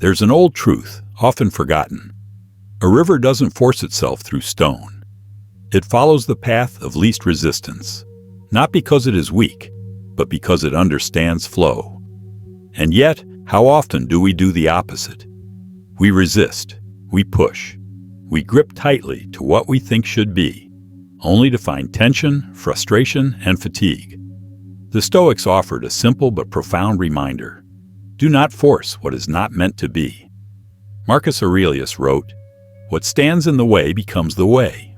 There's an old truth, often forgotten. A river doesn't force itself through stone. It follows the path of least resistance, not because it is weak, but because it understands flow. And yet, how often do we do the opposite? We resist, we push, we grip tightly to what we think should be, only to find tension, frustration, and fatigue. The Stoics offered a simple but profound reminder: do not force what is not meant to be. Marcus Aurelius wrote, "What stands in the way becomes the way."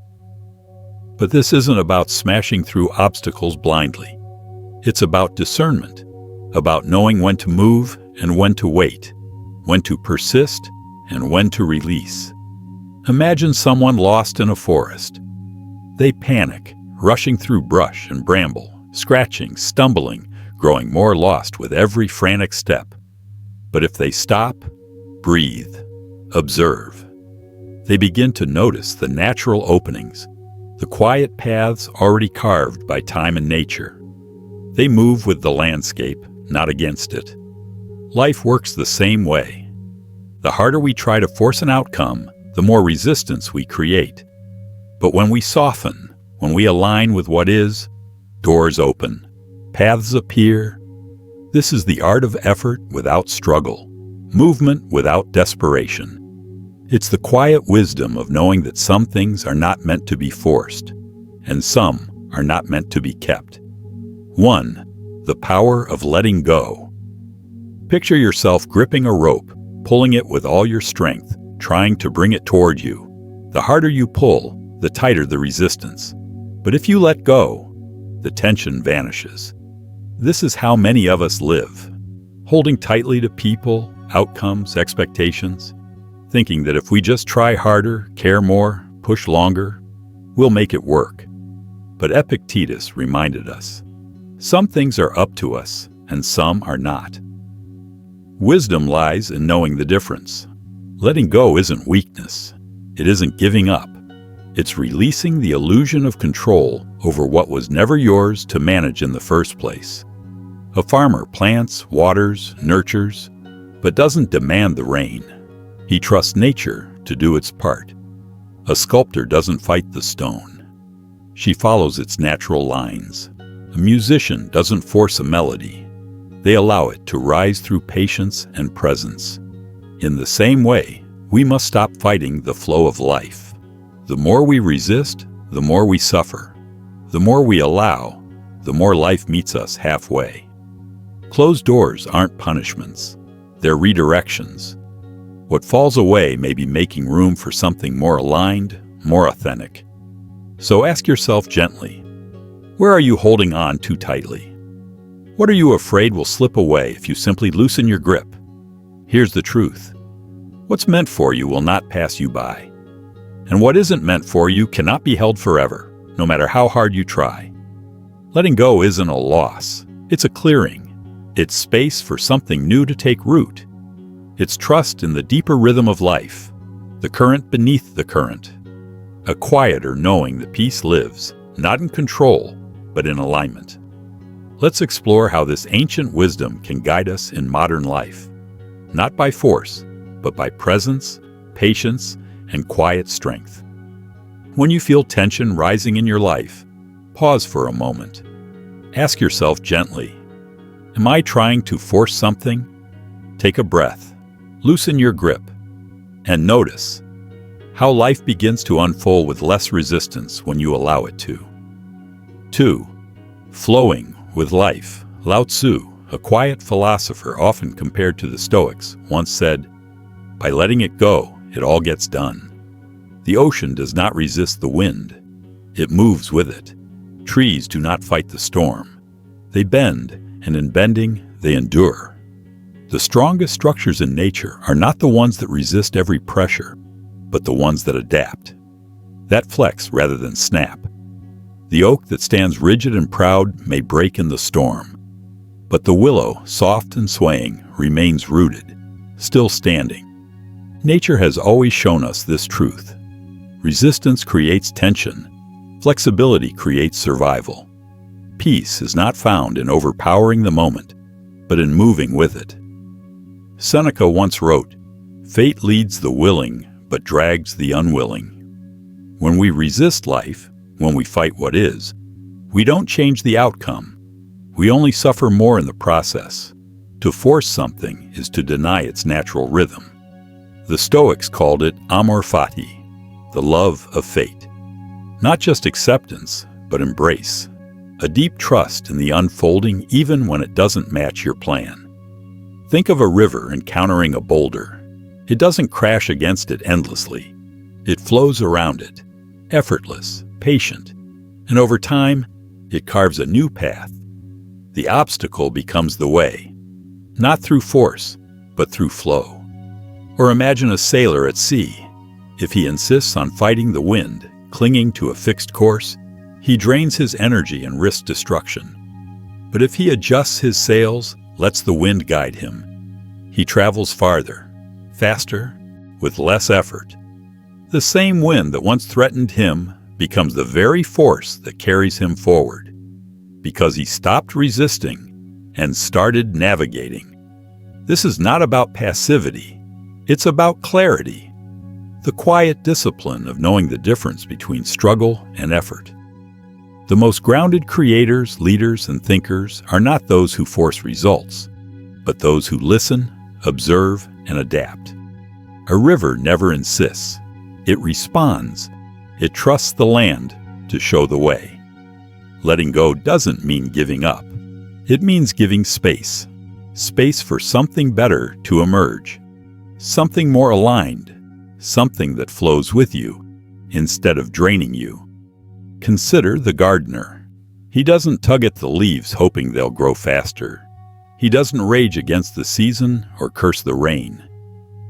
But this isn't about smashing through obstacles blindly. It's about discernment, about knowing when to move and when to wait, when to persist and when to release. Imagine someone lost in a forest. They panic, rushing through brush and bramble, scratching, stumbling, growing more lost with every frantic step. But if they stop, breathe, observe, they begin to notice the natural openings, the quiet paths already carved by time and nature. They move with the landscape, not against it. Life works the same way. The harder we try to force an outcome, the more resistance we create. But when we soften, when we align with what is, doors open, paths appear. This is the art of effort without struggle, movement without desperation. It's the quiet wisdom of knowing that some things are not meant to be forced, and some are not meant to be kept. 1. The power of letting go. Picture yourself gripping a rope, pulling it with all your strength, trying to bring it toward you. The harder you pull, the tighter the resistance. But if you let go, the tension vanishes. This is how many of us live, holding tightly to people, outcomes, expectations, thinking that if we just try harder, care more, push longer, we'll make it work. But Epictetus reminded us, some things are up to us and some are not. Wisdom lies in knowing the difference. Letting go isn't weakness. It isn't giving up. It's releasing the illusion of control over what was never yours to manage in the first place. A farmer plants, waters, nurtures, but doesn't demand the rain. He trusts nature to do its part. A sculptor doesn't fight the stone. She follows its natural lines. A musician doesn't force a melody. They allow it to rise through patience and presence. In the same way, we must stop fighting the flow of life. The more we resist, the more we suffer. The more we allow, the more life meets us halfway. Closed doors aren't punishments. They're redirections. What falls away may be making room for something more aligned, more authentic. So ask yourself gently, where are you holding on too tightly? What are you afraid will slip away if you simply loosen your grip? Here's the truth. What's meant for you will not pass you by. And what isn't meant for you cannot be held forever, no matter how hard you try. Letting go isn't a loss. It's a clearing. It's space for something new to take root. It's trust in the deeper rhythm of life, the current beneath the current. A quieter knowing that peace lives, not in control, but in alignment. Let's explore how this ancient wisdom can guide us in modern life, not by force, but by presence, patience, and quiet strength. When you feel tension rising in your life, pause for a moment. Ask yourself gently, am I trying to force something? Take a breath, loosen your grip, and notice how life begins to unfold with less resistance when you allow it to. 2. Flowing with life. Lao Tzu, a quiet philosopher often compared to the Stoics, once said, "By letting it go, it all gets done." The ocean does not resist the wind. It moves with it. Trees do not fight the storm. They bend, and in bending, they endure. The strongest structures in nature are not the ones that resist every pressure, but the ones that adapt, that flex rather than snap. The oak that stands rigid and proud may break in the storm, but the willow, soft and swaying, remains rooted, still standing. Nature has always shown us this truth. Resistance creates tension. Flexibility creates survival. Peace is not found in overpowering the moment, but in moving with it. Seneca once wrote, Fate leads the willing, but drags the unwilling. When we resist life, when we fight what is, we don't change the outcome. We only suffer more in the process. To force something is to deny its natural rhythm. The Stoics called it amor fati, the love of fate. Not just acceptance, but embrace. A deep trust in the unfolding even when it doesn't match your plan. Think of a river encountering a boulder. It doesn't crash against it endlessly. It flows around it, effortless, patient, and over time, it carves a new path. The obstacle becomes the way, not through force, but through flow. Or imagine a sailor at sea. If he insists on fighting the wind, clinging to a fixed course, he drains his energy and risks destruction. But if he adjusts his sails, lets the wind guide him, he travels farther, faster, with less effort. The same wind that once threatened him becomes the very force that carries him forward, because he stopped resisting and started navigating. This is not about passivity, it's about clarity, the quiet discipline of knowing the difference between struggle and effort. The most grounded creators, leaders, and thinkers are not those who force results, but those who listen, observe, and adapt. A river never insists. It responds. It trusts the land to show the way. Letting go doesn't mean giving up. It means giving space. Space for something better to emerge. Something more aligned. Something that flows with you instead of draining you. Consider the gardener. He doesn't tug at the leaves hoping they'll grow faster. He doesn't rage against the season or curse the rain.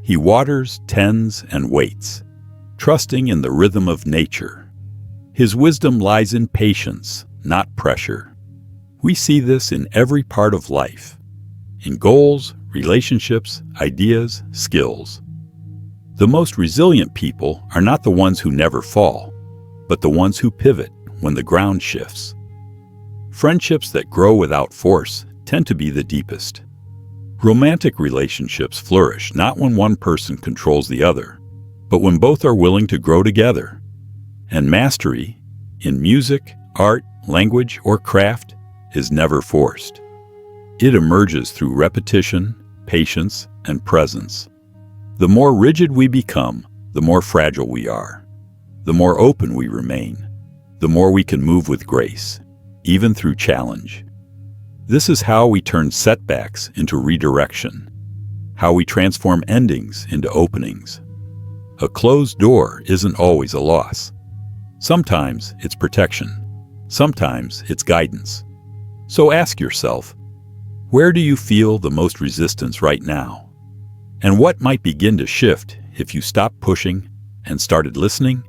He waters, tends, and waits, trusting in the rhythm of nature. His wisdom lies in patience, not pressure. We see this in every part of life, in goals, relationships, ideas, skills. The most resilient people are not the ones who never fall, but the ones who pivot when the ground shifts. Friendships that grow without force tend to be the deepest. Romantic relationships flourish not when one person controls the other, but when both are willing to grow together. And mastery, in music, art, language, or craft, is never forced. It emerges through repetition, patience, and presence. The more rigid we become, the more fragile we are. The more open we remain, the more we can move with grace, even through challenge. This is how we turn setbacks into redirection, how we transform endings into openings. A closed door isn't always a loss. Sometimes it's protection. Sometimes it's guidance. So ask yourself, where do you feel the most resistance right now? And what might begin to shift if you stopped pushing and started listening?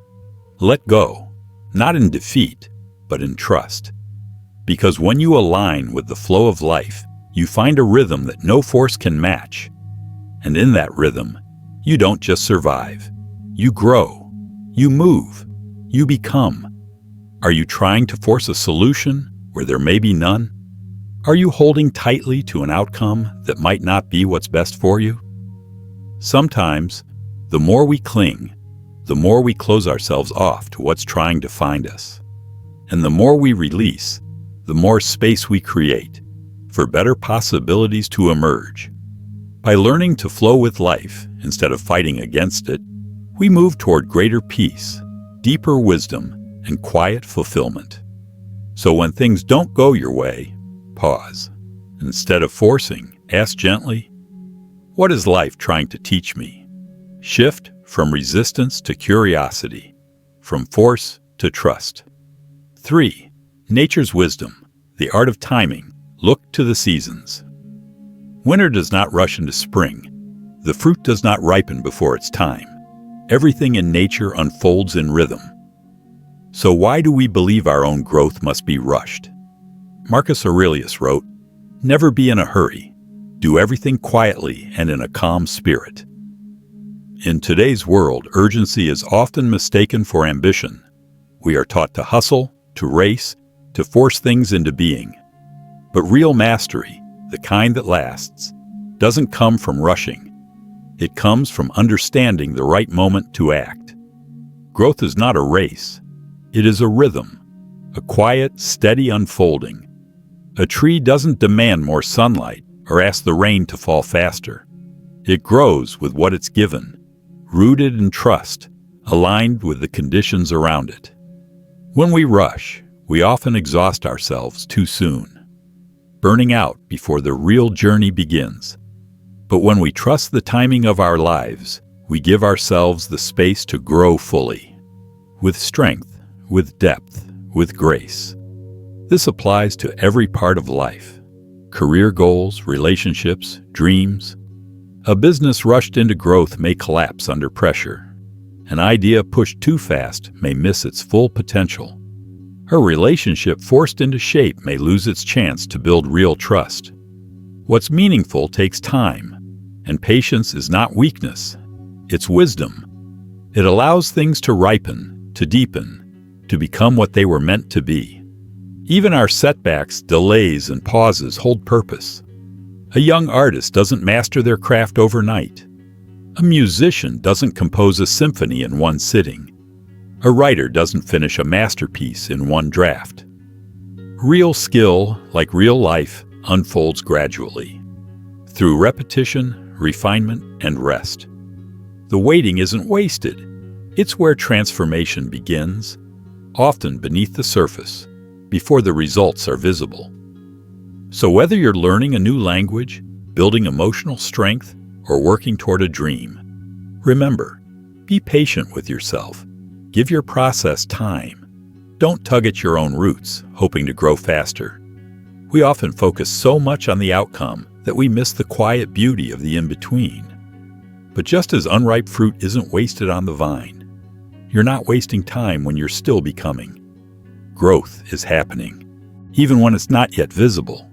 Let go, not in defeat, but in trust. Because when you align with the flow of life, you find a rhythm that no force can match. And in that rhythm, you don't just survive. You grow. You move. You become. Are you trying to force a solution where there may be none? Are you holding tightly to an outcome that might not be what's best for you? Sometimes, the more we cling, the more we close ourselves off to what's trying to find us. And the more we release, the more space we create for better possibilities to emerge. By learning to flow with life instead of fighting against it, we move toward greater peace, deeper wisdom, and quiet fulfillment. So when things don't go your way, pause. Instead of forcing, ask gently, what is life trying to teach me? Shift from resistance to curiosity, from force to trust. 3. Nature's wisdom, the art of timing. Look to the seasons. Winter does not rush into spring. The fruit does not ripen before its time. Everything in nature unfolds in rhythm. So why do we believe our own growth must be rushed? Marcus Aurelius wrote, "Never be in a hurry. Do everything quietly and in a calm spirit." In today's world, urgency is often mistaken for ambition. We are taught to hustle, to race, to force things into being. But real mastery, the kind that lasts, doesn't come from rushing. It comes from understanding the right moment to act. Growth is not a race. It is a rhythm, a quiet, steady unfolding. A tree doesn't demand more sunlight or ask the rain to fall faster. It grows with what it's given, rooted in trust, aligned with the conditions around it. When we rush, we often exhaust ourselves too soon, burning out before the real journey begins. But when we trust the timing of our lives, we give ourselves the space to grow fully, with strength, with depth, with grace. This applies to every part of life: career goals, relationships, dreams. A business rushed into growth may collapse under pressure. An idea pushed too fast may miss its full potential. A relationship forced into shape may lose its chance to build real trust. What's meaningful takes time, and patience is not weakness, it's wisdom. It allows things to ripen, to deepen, to become what they were meant to be. Even our setbacks, delays, and pauses hold purpose. A young artist doesn't master their craft overnight. A musician doesn't compose a symphony in one sitting. A writer doesn't finish a masterpiece in one draft. Real skill, like real life, unfolds gradually, through repetition, refinement, and rest. The waiting isn't wasted. It's where transformation begins, often beneath the surface, before the results are visible. So whether you're learning a new language, building emotional strength, or working toward a dream, remember, be patient with yourself. Give your process time. Don't tug at your own roots, hoping to grow faster. We often focus so much on the outcome that we miss the quiet beauty of the in-between. But just as unripe fruit isn't wasted on the vine, you're not wasting time when you're still becoming. Growth is happening, even when it's not yet visible.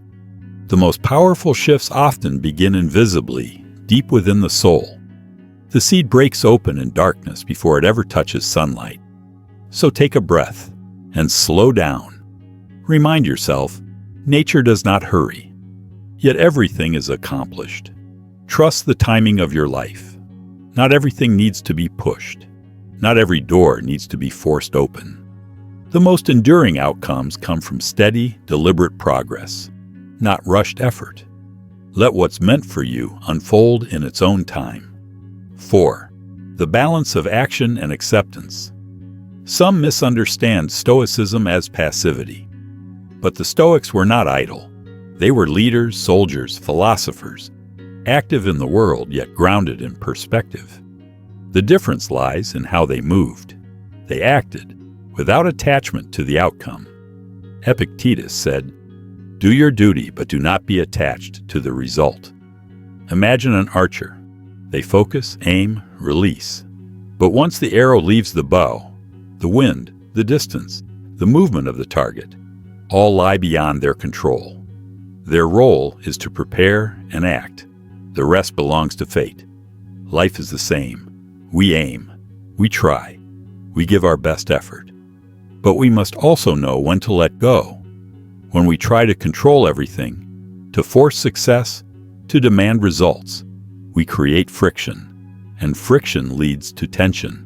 The most powerful shifts often begin invisibly, deep within the soul. The seed breaks open in darkness before it ever touches sunlight. So take a breath and slow down. Remind yourself, nature does not hurry, yet everything is accomplished. Trust the timing of your life. Not everything needs to be pushed. Not every door needs to be forced open. The most enduring outcomes come from steady, deliberate progress, not rushed effort. Let what's meant for you unfold in its own time. 4. The balance of action and acceptance. Some misunderstand Stoicism as passivity. But the Stoics were not idle. They were leaders, soldiers, philosophers, active in the world yet grounded in perspective. The difference lies in how they moved. They acted without attachment to the outcome. Epictetus said, "Do your duty, but do not be attached to the result." Imagine an archer. They focus, aim, release. But once the arrow leaves the bow, the wind, the distance, the movement of the target, all lie beyond their control. Their role is to prepare and act. The rest belongs to fate. Life is the same. We aim. We try. We give our best effort. But we must also know when to let go. When we try to control everything, to force success, to demand results, we create friction, and friction leads to tension.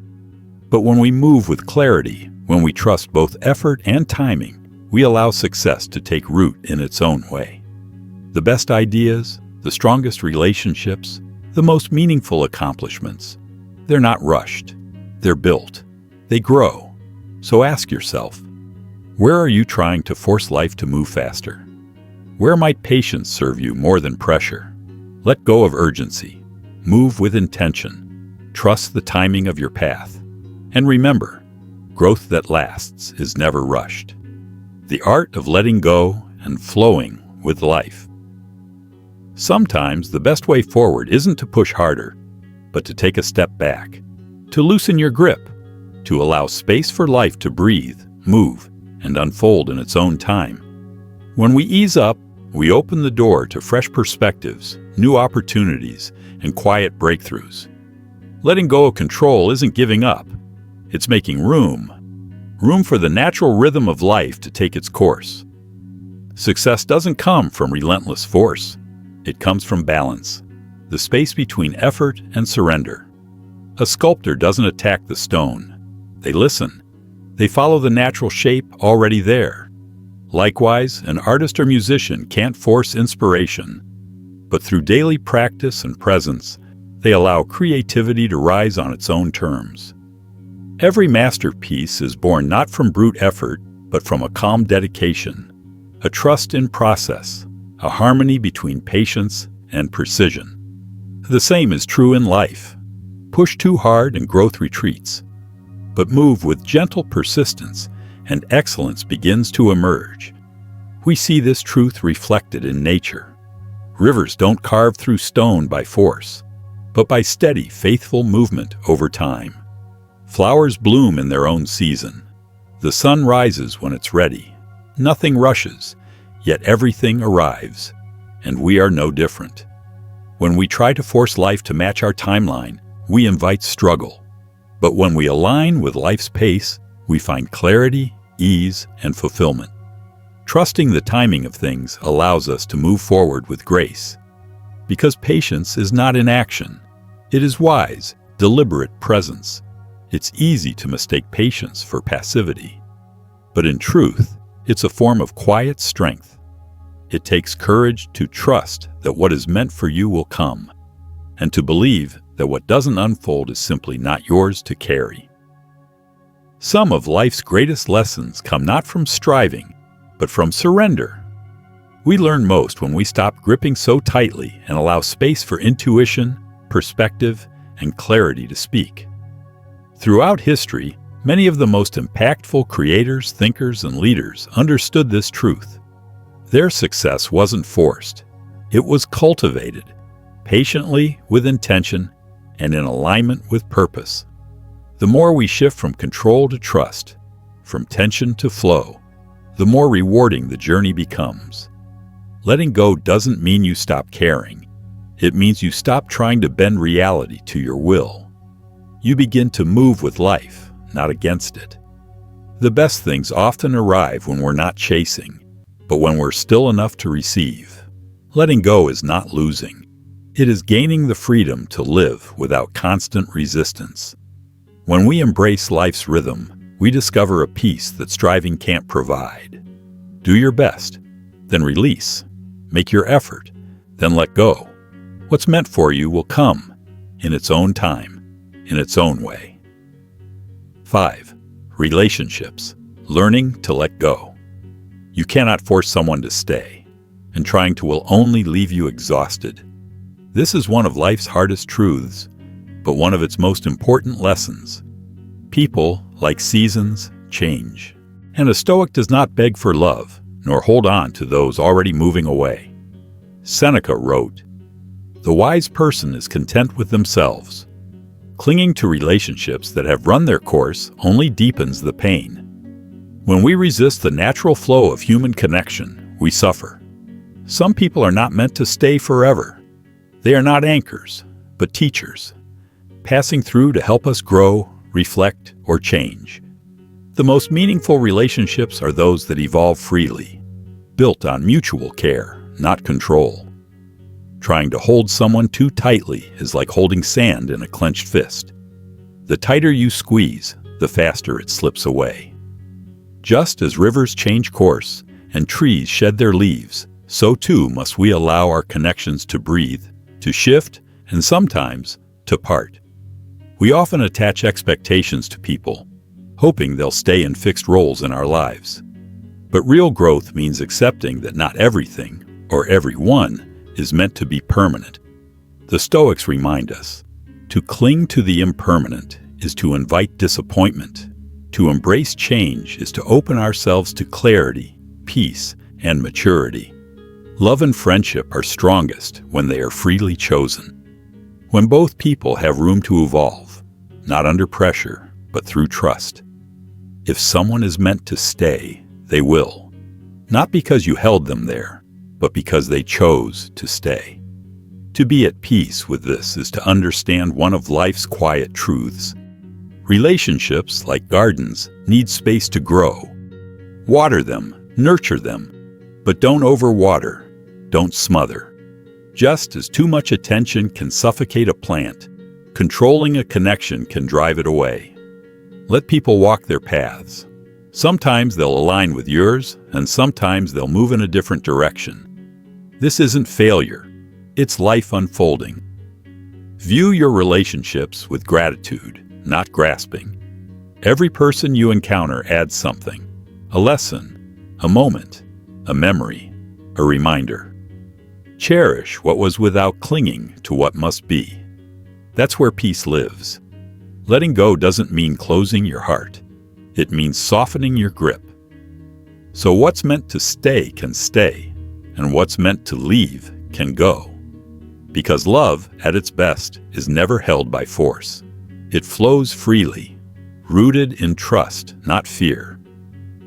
But when we move with clarity, when we trust both effort and timing, we allow success to take root in its own way. The best ideas, the strongest relationships, the most meaningful accomplishments, they're not rushed. They're built. They grow. So ask yourself, where are you trying to force life to move faster? Where might patience serve you more than pressure? Let go of urgency. Move with intention. Trust the timing of your path. And remember, growth that lasts is never rushed. The art of letting go and flowing with life. Sometimes the best way forward isn't to push harder, but to take a step back, to loosen your grip, to allow space for life to breathe, move, and unfold in its own time. When we ease up, we open the door to fresh perspectives, new opportunities, and quiet breakthroughs. Letting go of control isn't giving up. It's making room for the natural rhythm of life to take its course. Success doesn't come from relentless force. It comes from balance. the space between effort and surrender. A sculptor doesn't attack the stone. They listen. They follow the natural shape already there. Likewise, an artist or musician can't force inspiration, but through daily practice and presence, they allow creativity to rise on its own terms. Every masterpiece is born not from brute effort, but from a calm dedication, a trust in process, a harmony between patience and precision. The same is true in life. Push too hard and growth retreats, but move with gentle persistence and excellence begins to emerge. We see this truth reflected in nature. Rivers don't carve through stone by force, but by steady, faithful movement over time. Flowers bloom in their own season. The sun rises when it's ready. Nothing rushes, yet everything arrives, and we are no different. When we try to force life to match our timeline, we invite struggle. But when we align with life's pace, we find clarity, ease, and fulfillment. Trusting the timing of things allows us to move forward with grace. Because patience is not inaction. It is wise, deliberate presence. It's easy to mistake patience for passivity. But in truth, it's a form of quiet strength. It takes courage to trust that what is meant for you will come, and to believe that what doesn't unfold is simply not yours to carry. Some of life's greatest lessons come not from striving, but from surrender. We learn most when we stop gripping so tightly and allow space for intuition, perspective, and clarity to speak. Throughout history, many of the most impactful creators, thinkers, and leaders understood this truth. Their success wasn't forced. It was cultivated, patiently, with intention, and in alignment with purpose. The more we shift from control to trust, from tension to flow, the more rewarding the journey becomes. Letting go doesn't mean you stop caring. It means you stop trying to bend reality to your will. You begin to move with life, not against it. The best things often arrive when we're not chasing, but when we're still enough to receive. Letting go is not losing. It is gaining the freedom to live without constant resistance. When we embrace life's rhythm, we discover a peace that striving can't provide. Do your best, then release. Make your effort, then let go. What's meant for you will come, in its own time, in its own way. 5. Relationships. Learning to let go. You cannot force someone to stay, and trying to will only leave you exhausted. This is one of life's hardest truths, but one of its most important lessons. People, like seasons, change. And a Stoic does not beg for love, nor hold on to those already moving away. Seneca wrote, "The wise person is content with themselves." Clinging to relationships that have run their course only deepens the pain. When we resist the natural flow of human connection, we suffer. Some people are not meant to stay forever. They are not anchors, but teachers, passing through to help us grow, reflect, or change. The most meaningful relationships are those that evolve freely, built on mutual care, not control. Trying to hold someone too tightly is like holding sand in a clenched fist. The tighter you squeeze, the faster it slips away. Just as rivers change course and trees shed their leaves, so too must we allow our connections to breathe, to shift, and sometimes to part. We often attach expectations to people, hoping they'll stay in fixed roles in our lives. But real growth means accepting that not everything, or everyone, is meant to be permanent. The Stoics remind us, to cling to the impermanent is to invite disappointment. To embrace change is to open ourselves to clarity, peace, and maturity. Love and friendship are strongest when they are freely chosen. When both people have room to evolve, not under pressure, but through trust. If someone is meant to stay, they will. Not because you held them there, but because they chose to stay. To be at peace with this is to understand one of life's quiet truths. Relationships, like gardens, need space to grow. Water them, nurture them, but don't overwater, don't smother. Just as too much attention can suffocate a plant, controlling a connection can drive it away. Let people walk their paths. Sometimes they'll align with yours, and sometimes they'll move in a different direction. This isn't failure, it's life unfolding. View your relationships with gratitude, not grasping. Every person you encounter adds something: a lesson, a moment, a memory, a reminder. Cherish what was without clinging to what must be. That's where peace lives. Letting go doesn't mean closing your heart. It means softening your grip. So what's meant to stay can stay, and what's meant to leave can go. Because love, at its best, is never held by force. It flows freely, rooted in trust, not fear.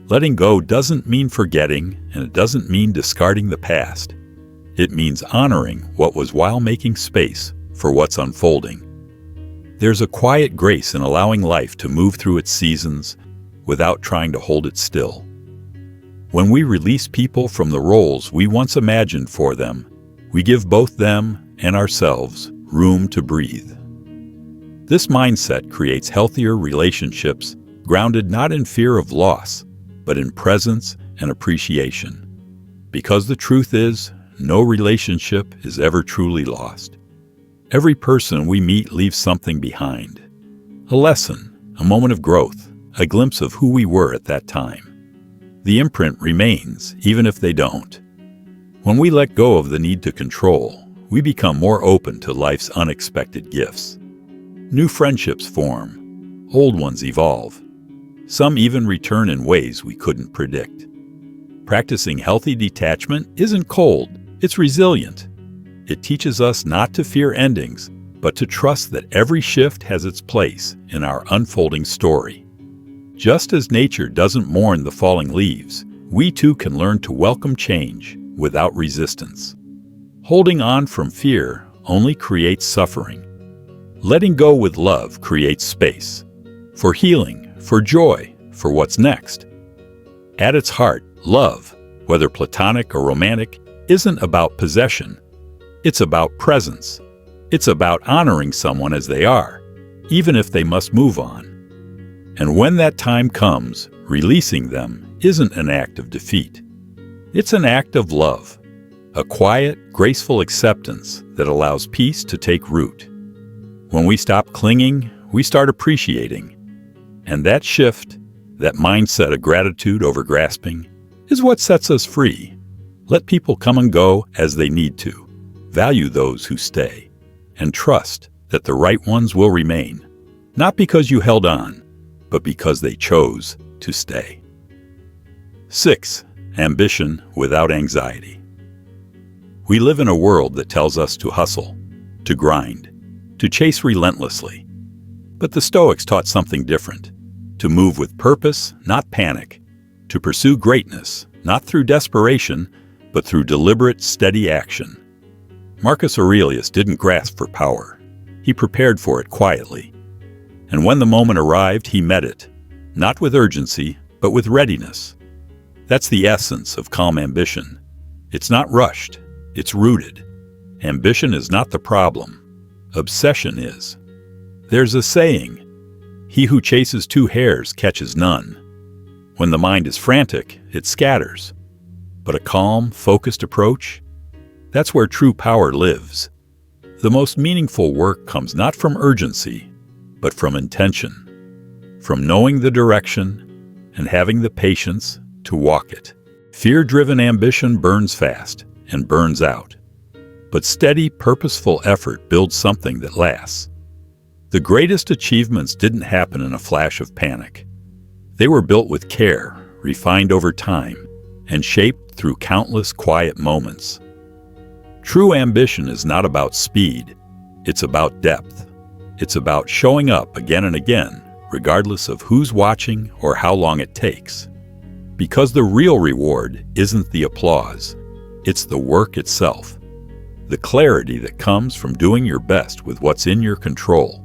Letting go doesn't mean forgetting, and it doesn't mean discarding the past. It means honoring what was while making space for what's unfolding. There's a quiet grace in allowing life to move through its seasons without trying to hold it still. When we release people from the roles we once imagined for them, we give both them and ourselves room to breathe. This mindset creates healthier relationships grounded not in fear of loss, but in presence and appreciation. Because the truth is, no relationship is ever truly lost. Every person we meet leaves something behind. A lesson, a moment of growth, a glimpse of who we were at that time. The imprint remains, even if they don't. When we let go of the need to control, we become more open to life's unexpected gifts. New friendships form, old ones evolve. Some even return in ways we couldn't predict. Practicing healthy detachment isn't cold, it's resilient. It teaches us not to fear endings, but to trust that every shift has its place in our unfolding story. Just as nature doesn't mourn the falling leaves, we too can learn to welcome change without resistance. Holding on from fear only creates suffering. Letting go with love creates space for healing, for joy, for what's next. At its heart, love, whether platonic or romantic, isn't about possession. It's about presence. It's about honoring someone as they are, even if they must move on. And when that time comes, releasing them isn't an act of defeat. It's an act of love, a quiet, graceful acceptance that allows peace to take root. When we stop clinging, we start appreciating. And that shift, that mindset of gratitude over grasping, is what sets us free. Let people come and go as they need to. Value those who stay, and trust that the right ones will remain, not because you held on, but because they chose to stay. 6. Ambition without anxiety. We live in a world that tells us to hustle, to grind, to chase relentlessly. But the Stoics taught something different: to move with purpose, not panic, to pursue greatness, not through desperation, but through deliberate, steady action. Marcus Aurelius didn't grasp for power. He prepared for it quietly. And when the moment arrived, he met it, not with urgency, but with readiness. That's the essence of calm ambition. It's not rushed, it's rooted. Ambition is not the problem. Obsession is. There's a saying, "He who chases two hares catches none." When the mind is frantic, it scatters. But a calm, focused approach, that's where true power lives. The most meaningful work comes not from urgency, but from intention, from knowing the direction and having the patience to walk it. Fear-driven ambition burns fast and burns out. But steady, purposeful effort builds something that lasts. The greatest achievements didn't happen in a flash of panic. They were built with care, refined over time, and shaped through countless quiet moments. True ambition is not about speed, it's about depth. It's about showing up again and again, regardless of who's watching or how long it takes. Because the real reward isn't the applause, it's the work itself. The clarity that comes from doing your best with what's in your control.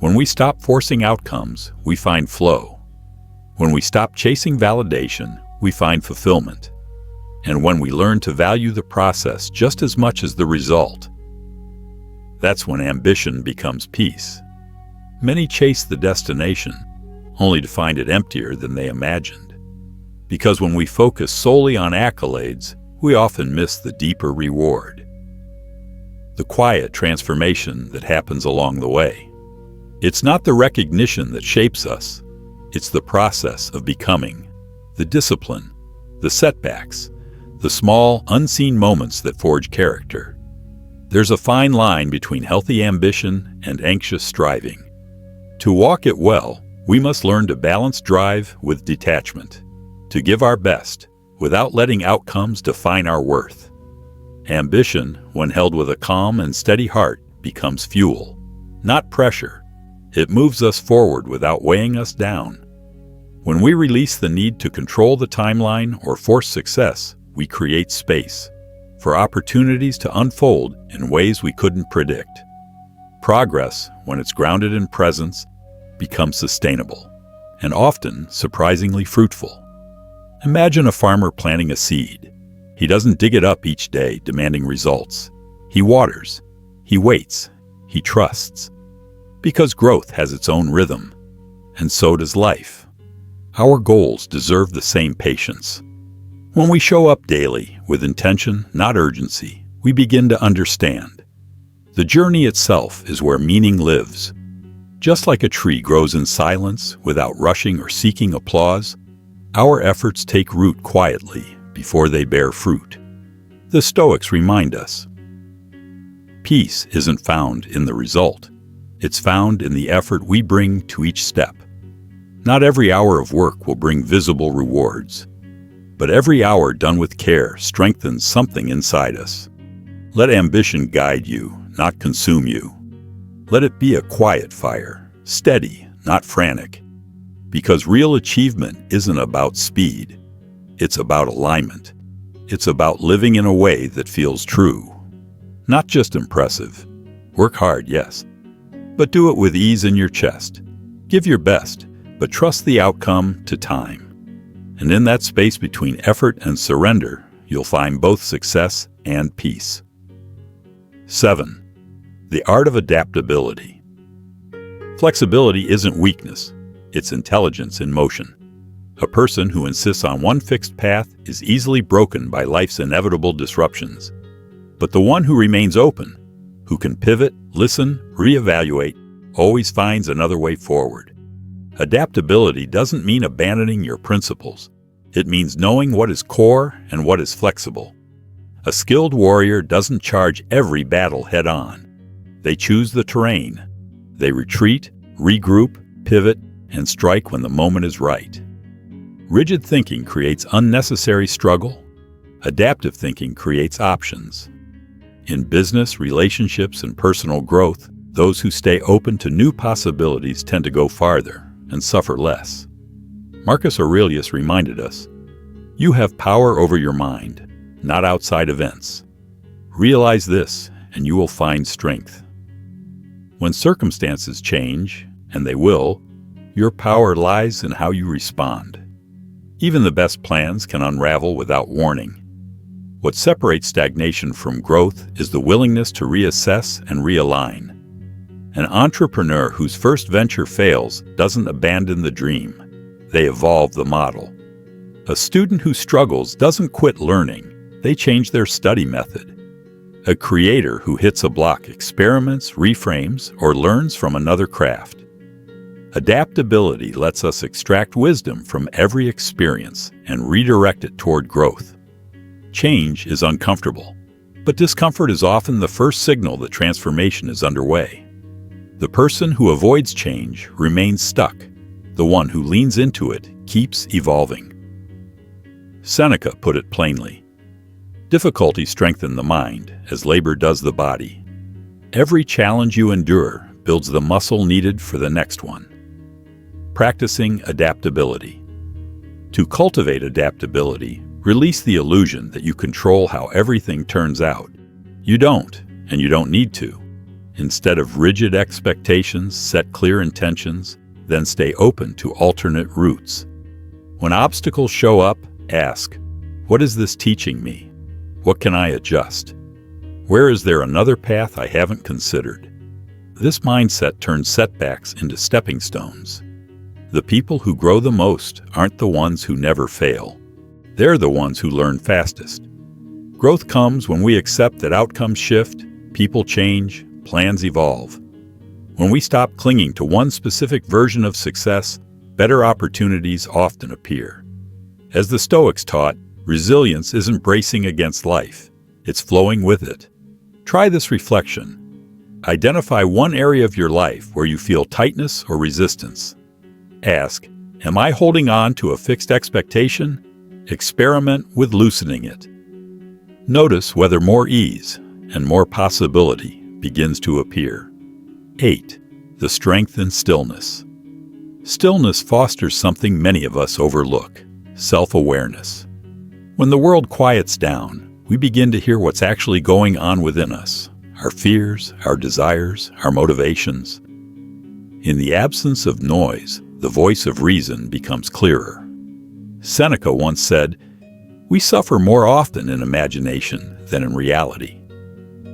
When we stop forcing outcomes, we find flow. When we stop chasing validation, we find fulfillment. and when we learn to value the process just as much as the result, that's when ambition becomes peace. Many chase the destination, only to find it emptier than they imagined. Because when we focus solely on accolades, we often miss the deeper reward, the quiet transformation that happens along the way. It's not the recognition that shapes us, it's the process of becoming, the discipline, the setbacks, the small, unseen moments that forge character. There's a fine line between healthy ambition and anxious striving. To walk it well, we must learn to balance drive with detachment, to give our best without letting outcomes define our worth. Ambition, when held with a calm and steady heart, becomes fuel, not pressure. It moves us forward without weighing us down. When we release the need to control the timeline or force success, we create space for opportunities to unfold in ways we couldn't predict. Progress, when it's grounded in presence, becomes sustainable and often surprisingly fruitful. Imagine a farmer planting a seed. He doesn't dig it up each day demanding results. He waters, he waits, he trusts. Because growth has its own rhythm, and so does life. Our goals deserve the same patience. When we show up daily with intention, not urgency, we begin to understand. The journey itself is where meaning lives. Just like a tree grows in silence without rushing or seeking applause, our efforts take root quietly before they bear fruit. The Stoics remind us, peace isn't found in the result. It's found in the effort we bring to each step. Not every hour of work will bring visible rewards, but every hour done with care strengthens something inside us. Let ambition guide you, not consume you. Let it be a quiet fire, steady, not frantic. Because real achievement isn't about speed. It's about alignment. It's about living in a way that feels true. Not just impressive. Work hard, yes, but do it with ease in your chest. Give your best, but trust the outcome to time. And in that space between effort and surrender, you'll find both success and peace. 7. The art of adaptability. Flexibility isn't weakness, it's intelligence in motion. A person who insists on one fixed path is easily broken by life's inevitable disruptions. But the one who remains open, who can pivot, listen, reevaluate, always finds another way forward. Adaptability doesn't mean abandoning your principles. It means knowing what is core and what is flexible. A skilled warrior doesn't charge every battle head-on. They choose the terrain. They retreat, regroup, pivot, and strike when the moment is right. Rigid thinking creates unnecessary struggle. Adaptive thinking creates options. In business, relationships, and personal growth, those who stay open to new possibilities tend to go farther and suffer less. Marcus Aurelius reminded us, you have power over your mind, not outside events. Realize this, and you will find strength. When circumstances change, and they will, your power lies in how you respond. Even the best plans can unravel without warning. What separates stagnation from growth is the willingness to reassess and realign. An entrepreneur whose first venture fails doesn't abandon the dream. They evolve the model. A student who struggles doesn't quit learning. They change their study method. A creator who hits a block experiments, reframes, or learns from another craft. Adaptability lets us extract wisdom from every experience and redirect it toward growth. Change is uncomfortable, but discomfort is often the first signal that transformation is underway. The person who avoids change remains stuck. The one who leans into it keeps evolving. Seneca put it plainly, difficulty strengthens the mind as labor does the body. Every challenge you endure builds the muscle needed for the next one. Practicing adaptability. To cultivate adaptability, release the illusion that you control how everything turns out. You don't, and you don't need to. Instead of rigid expectations, set clear intentions, then stay open to alternate routes. When obstacles show up, ask, What is this teaching me? What can I adjust? Where is there another path I haven't considered? This mindset turns setbacks into stepping stones. The people who grow the most aren't the ones who never fail. They're the ones who learn fastest. Growth comes when we accept that outcomes shift, people change, plans evolve. When we stop clinging to one specific version of success, better opportunities often appear. As the Stoics taught, resilience isn't bracing against life, it's flowing with it. Try this reflection. Identify one area of your life where you feel tightness or resistance. Ask, am I holding on to a fixed expectation? Experiment with loosening it. Notice whether more ease and more possibility begins to appear. 8. The strength in stillness. Stillness fosters something many of us overlook: self-awareness. When the world quiets down, we begin to hear what's actually going on within us, our fears, our desires, our motivations. In the absence of noise, the voice of reason becomes clearer. Seneca once said, "We suffer more often in imagination than in reality."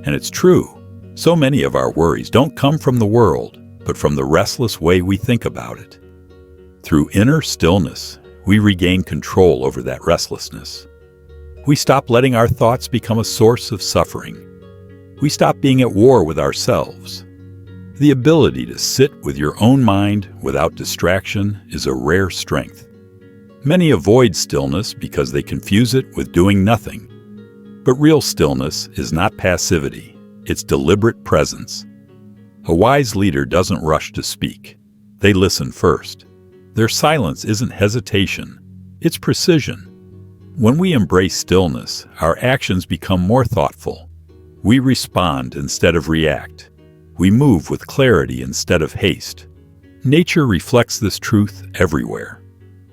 And it's true. So many of our worries don't come from the world, but from the restless way we think about it. Through inner stillness, we regain control over that restlessness. We stop letting our thoughts become a source of suffering. We stop being at war with ourselves. The ability to sit with your own mind without distraction is a rare strength. Many avoid stillness because they confuse it with doing nothing. But real stillness is not passivity, it's deliberate presence. A wise leader doesn't rush to speak. They listen first. Their silence isn't hesitation, it's precision. When we embrace stillness, our actions become more thoughtful. We respond instead of react. We move with clarity instead of haste. Nature reflects this truth everywhere.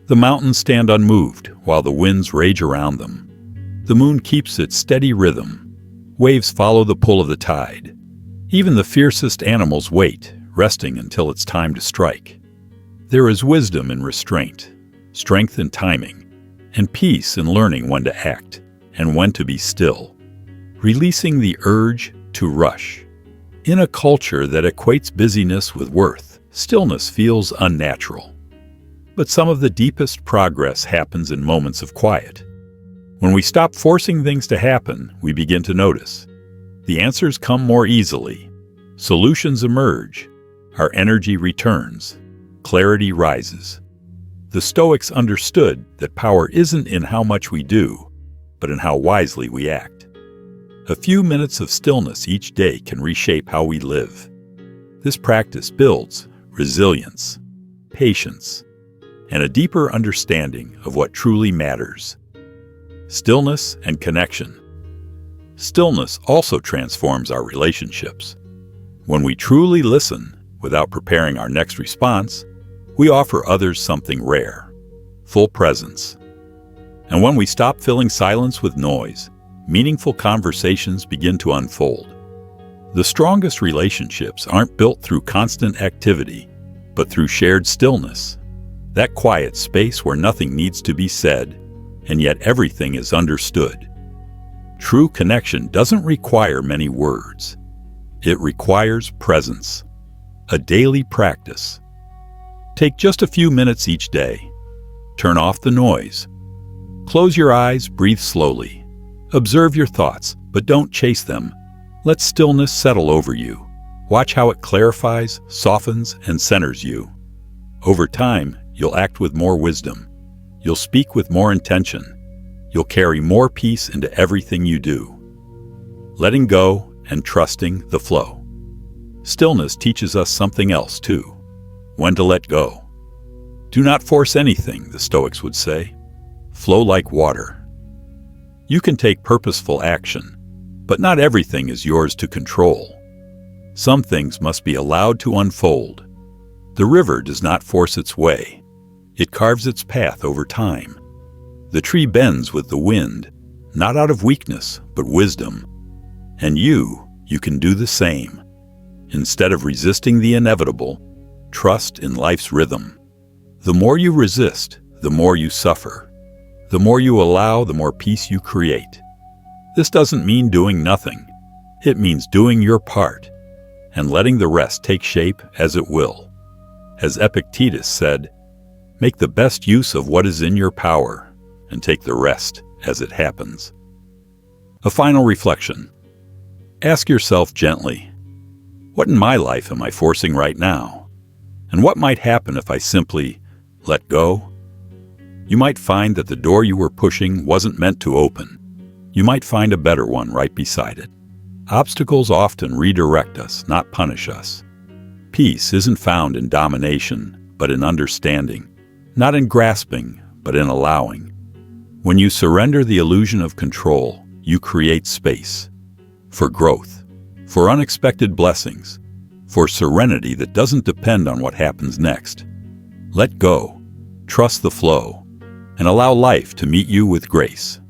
The mountains stand unmoved while the winds rage around them. The moon keeps its steady rhythm. Waves follow the pull of the tide. Even the fiercest animals wait, resting until it's time to strike. There is wisdom in restraint, strength in timing, and peace in learning when to act and when to be still, releasing the urge to rush. In a culture that equates busyness with worth, stillness feels unnatural. But some of the deepest progress happens in moments of quiet. When we stop forcing things to happen, we begin to notice. The answers come more easily. Solutions emerge. Our energy returns. Clarity rises. The Stoics understood that power isn't in how much we do, but in how wisely we act. A few minutes of stillness each day can reshape how we live. This practice builds resilience, patience, and a deeper understanding of what truly matters. Stillness and connection. Stillness also transforms our relationships. When we truly listen, without preparing our next response, we offer others something rare: full presence. And when we stop filling silence with noise, meaningful conversations begin to unfold. The strongest relationships aren't built through constant activity, but through shared stillness. That quiet space where nothing needs to be said, and yet everything is understood. True connection doesn't require many words. It requires presence, a daily practice. Take just a few minutes each day. Turn off the noise. Close your eyes, breathe slowly. Observe your thoughts, but don't chase them. Let stillness settle over you. Watch how it clarifies, softens, and centers you. Over time, you'll act with more wisdom. You'll speak with more intention. You'll carry more peace into everything you do. Letting go and trusting the flow. Stillness teaches us something else too: when to let go. Do not force anything, the Stoics would say. Flow like water. You can take purposeful action, but not everything is yours to control. Some things must be allowed to unfold. The river does not force its way. It carves its path over time. The tree bends with the wind, not out of weakness, but wisdom. And you can do the same. Instead of resisting the inevitable, trust in life's rhythm. The more you resist, the more you suffer. The more you allow, the more peace you create. This doesn't mean doing nothing. It means doing your part and letting the rest take shape as it will. As Epictetus said, make the best use of what is in your power and take the rest as it happens. A final reflection. Ask yourself gently, what in my life am I forcing right now? And what might happen if I simply let go? You might find that the door you were pushing wasn't meant to open. You might find a better one right beside it. Obstacles often redirect us, not punish us. Peace isn't found in domination, but in understanding. Not in grasping, but in allowing. When you surrender the illusion of control, you create space for growth, for unexpected blessings, for serenity that doesn't depend on what happens next. Let go, trust the flow, and allow life to meet you with grace.